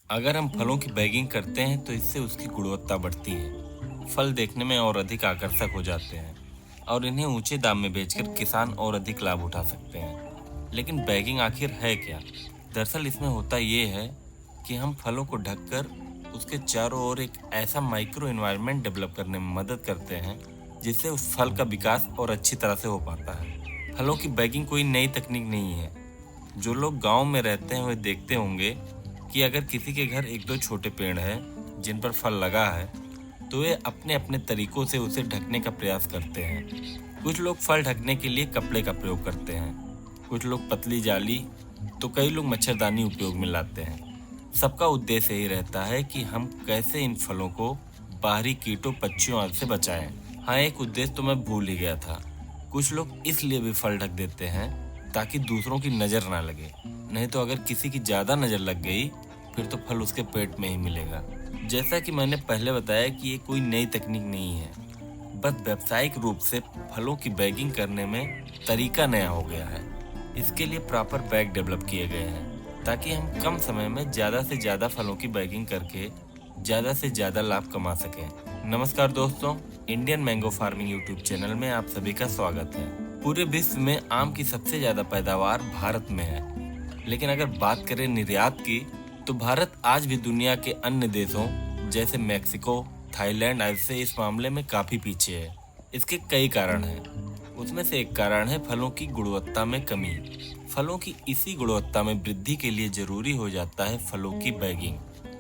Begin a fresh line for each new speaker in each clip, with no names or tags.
अगर हम फलों की बैगिंग करते हैं तो इससे उसकी गुणवत्ता बढ़ती है। फल देखने में और अधिक आकर्षक हो जाते हैं और इन्हें ऊंचे दाम में बेचकर किसान और अधिक लाभ उठा सकते हैं। लेकिन बैगिंग आखिर है क्या? दरअसल इसमें होता ये है कि हम फलों को ढककर उसके चारों ओर एक ऐसा माइक्रो एनवायरनमेंट डेवलप करने में मदद करते हैं जिससे उस फल का विकास और अच्छी तरह से हो पाता है। फलों की बैगिंग कोई नई तकनीक नहीं है। जो लोग गांव में रहते हैं वे देखते होंगे कि अगर किसी के घर एक दो छोटे पेड़ हैं जिन पर फल लगा है तो वे अपने अपने तरीकों से उसे ढकने का प्रयास करते हैं। कुछ लोग फल ढकने के लिए कपड़े का प्रयोग करते हैं, कुछ लोग पतली जाली, तो कई लोग मच्छरदानी उपयोग में लाते हैं। सबका उद्देश्य यही रहता है कि हम कैसे इन फलों को बाहरी कीटों पक्षियों आदि से बचाएं। हाँ, एक उद्देश्य तो मैं भूल ही गया था। कुछ लोग इसलिए भी फल ढक देते हैं ताकि दूसरों की नज़र ना लगे, नहीं तो अगर किसी की ज़्यादा नज़र लग गई फिर तो फल उसके पेट में ही मिलेगा। जैसा कि मैंने पहले बताया कि ये कोई नई तकनीक नहीं है, बस व्यावसायिक रूप से फलों की बैगिंग करने में तरीका नया हो गया है। इसके लिए प्रॉपर बैग डेवलप किए गए हैं ताकि हम कम समय में ज़्यादा से ज़्यादा फलों की बैगिंग करके ज़्यादा से ज़्यादा लाभ कमा सकें। नमस्कार दोस्तों, Indian mango farming YouTube channel में आप सभी का स्वागत है। पूरे विश्व में आम की सबसे ज़्यादा पैदावार भारत में है, लेकिन अगर बात करें निर्यात की तो भारत आज भी दुनिया के अन्य देशों जैसे मैक्सिको, थाईलैंड आदि से इस मामले में काफ़ी पीछे है। इसके कई कारण हैं। उसमें से एक कारण है फलों की गुणवत्ता में कमी। फलों की इसी गुणवत्ता में वृद्धि के लिए जरूरी हो जाता है फलों की बैगिंग।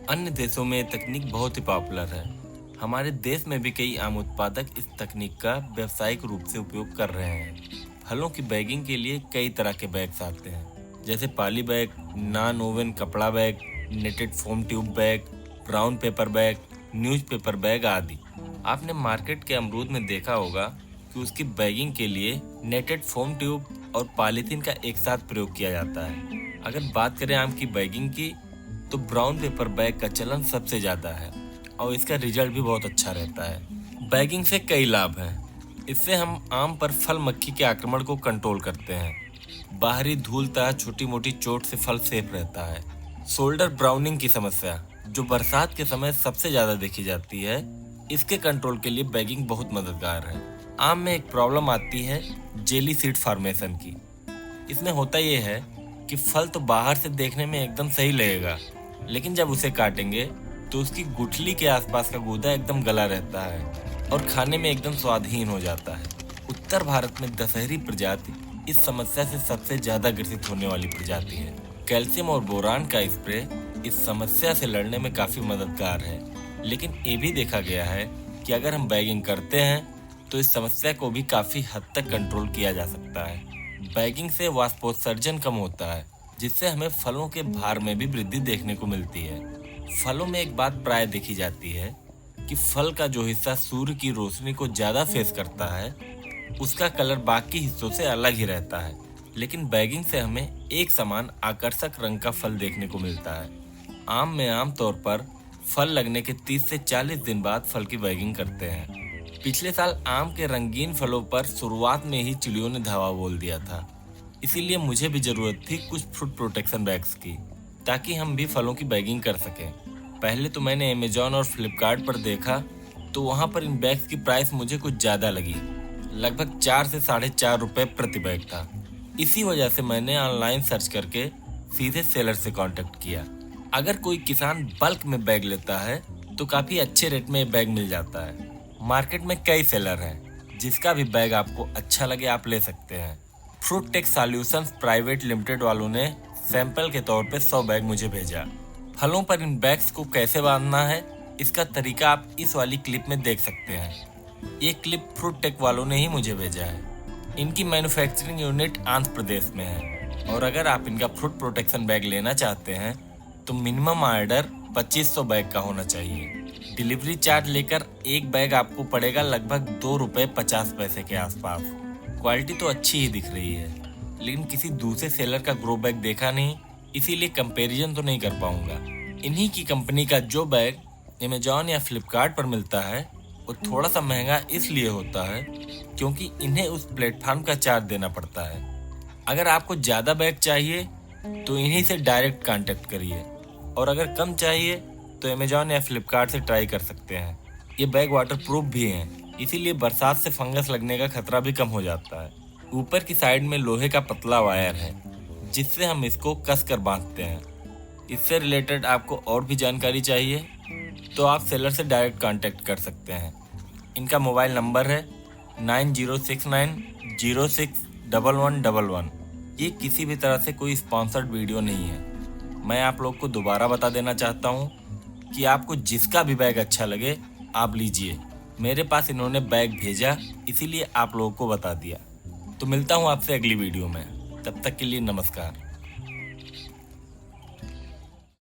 अन्य देशों में ये तकनीक बहुत ही पॉपुलर है। हमारे देश में भी कई आम उत्पादक इस तकनीक का व्यावसायिक रूप से उपयोग कर रहे हैं। फलों की बैगिंग के लिए कई तरह के बैग्स आते हैं, जैसे पॉली बैग, नॉन ओवन कपड़ा bag, netted foam tube bag, brown paper bag, newspaper bag आदि। आपने मार्केट के अमरूद में देखा होगा कि उसकी बैगिंग के लिए नेटेड फोम ट्यूब और पॉलीथीन का एक साथ प्रयोग किया जाता है। अगर बात करें आम की बैगिंग की तो ब्राउन पेपर बैग का चलन सबसे ज़्यादा है और इसका रिजल्ट भी बहुत अच्छा रहता है। बैगिंग से कई लाभ हैं। इससे हम आम पर फल मक्खी के आक्रमण को कंट्रोल करते हैं। बाहरी धूल तथा छोटी मोटी चोट से फल सेफ रहता है। शोल्डर ब्राउनिंग की समस्या, जो बरसात के समय सबसे ज़्यादा देखी जाती है, इसके कंट्रोल के लिए बैगिंग बहुत मददगार है। आम में एक प्रॉब्लम आती है जेली सीड फॉर्मेशन की। इसमें होता यह है कि फल तो बाहर से देखने में एकदम सही लगेगा, लेकिन जब उसे काटेंगे तो उसकी गुठली के आसपास का गूदा एकदम गला रहता है और खाने में एकदम स्वादहीन हो जाता है। उत्तर भारत में दशहरी प्रजाति इस समस्या से सबसे ज्यादा ग्रसित होने वाली प्रजाति है। कैल्शियम और बोरान का स्प्रे इस समस्या से लड़ने में काफी मददगार है, लेकिन ये भी देखा गया है कि अगर हम बैगिंग करते हैं तो इस समस्या को भी काफी हद तक कंट्रोल किया जा सकता है। बैगिंग से वाष्पोत्सर्जन कम होता है, जिससे हमें फलों के भार में भी वृद्धि देखने को मिलती है। फलों में एक बात प्राय देखी जाती है कि फल का जो हिस्सा सूर्य की रोशनी को ज्यादा फेस करता है उसका कलर बाकी हिस्सों से अलग ही रहता है, लेकिन बैगिंग से हमें एक समान आकर्षक रंग का फल देखने को मिलता है। आम में आमतौर पर फल लगने के 30 से 40 दिन बाद फल की बैगिंग करते हैं। पिछले साल आम के रंगीन फलों पर शुरुआत में ही चिड़ियों ने धावा बोल दिया था, इसीलिए मुझे भी जरूरत थी कुछ फ्रूट प्रोटेक्शन बैग्स की, ताकि हम भी फलों की बैगिंग कर सकें। पहले तो मैंने अमेजॉन और फ्लिपकार्ट पर देखा तो वहाँ पर इन बैग्स की प्राइस मुझे कुछ ज़्यादा लगी, लगभग 4 से 4.5 रुपये प्रति बैग था। इसी वजह से मैंने ऑनलाइन सर्च करके सीधे सेलर से कांटेक्ट किया। अगर कोई किसान बल्क में बैग लेता है तो काफ़ी अच्छे रेट में बैग मिल जाता है। मार्केट में कई सेलर हैं, जिसका भी बैग आपको अच्छा लगे आप ले सकते हैं। Fruit Tech Solutions Private Limited वालों ने सैंपल के तौर पे 100 बैग मुझे भेजा। फलों पर इन बैग्स को कैसे बांधना है इसका तरीका आप इस वाली क्लिप में देख सकते हैं। ये क्लिप फ्रूट टेक वालों ने ही मुझे भेजा है। इनकी मैन्युफैक्चरिंग यूनिट आंध्र प्रदेश में है और अगर आप इनका फ्रूट प्रोटेक्शन बैग लेना चाहते हैं तो मिनिमम ऑर्डर 2500 बैग का होना चाहिए। डिलीवरी चार्ज लेकर एक बैग आपको पड़ेगा लगभग 2 रुपये 50 पैसे के आसपास। क्वालिटी तो अच्छी ही दिख रही है, लेकिन किसी दूसरे सेलर का ग्रो बैग देखा नहीं, इसीलिए कंपैरिजन तो नहीं कर पाऊंगा। इन्हीं की कंपनी का जो बैग अमेजॉन या फ्लिपकार्ट पर मिलता है वो थोड़ा सा महंगा इसलिए होता है क्योंकि इन्हें उस प्लेटफॉर्म का चार्ज देना पड़ता है। अगर आपको ज़्यादा बैग चाहिए तो इन्हीं से डायरेक्ट कांटेक्ट करिए और अगर कम चाहिए तो अमेजॉन या फ्लिपकार्ट से ट्राई कर सकते हैं। ये बैग वाटरप्रूफ भी हैं, इसीलिए बरसात से फंगस लगने का खतरा भी कम हो जाता है। ऊपर की साइड में लोहे का पतला वायर है जिससे हम इसको कस कर बांधते हैं। इससे रिलेटेड आपको और भी जानकारी चाहिए तो आप सेलर से डायरेक्ट कांटेक्ट कर सकते हैं। इनका मोबाइल नंबर है 9069061111। ये किसी भी तरह से कोई स्पॉन्सर्ड वीडियो नहीं है। मैं आप लोग को दोबारा बता देना चाहता हूँ कि आपको जिसका भी बैग अच्छा लगे आप लीजिए। मेरे पास इन्होंने बैग भेजा इसीलिए आप लोगों को बता दिया। तो मिलता हूँ आपसे अगली वीडियो में, तब तक के लिए नमस्कार।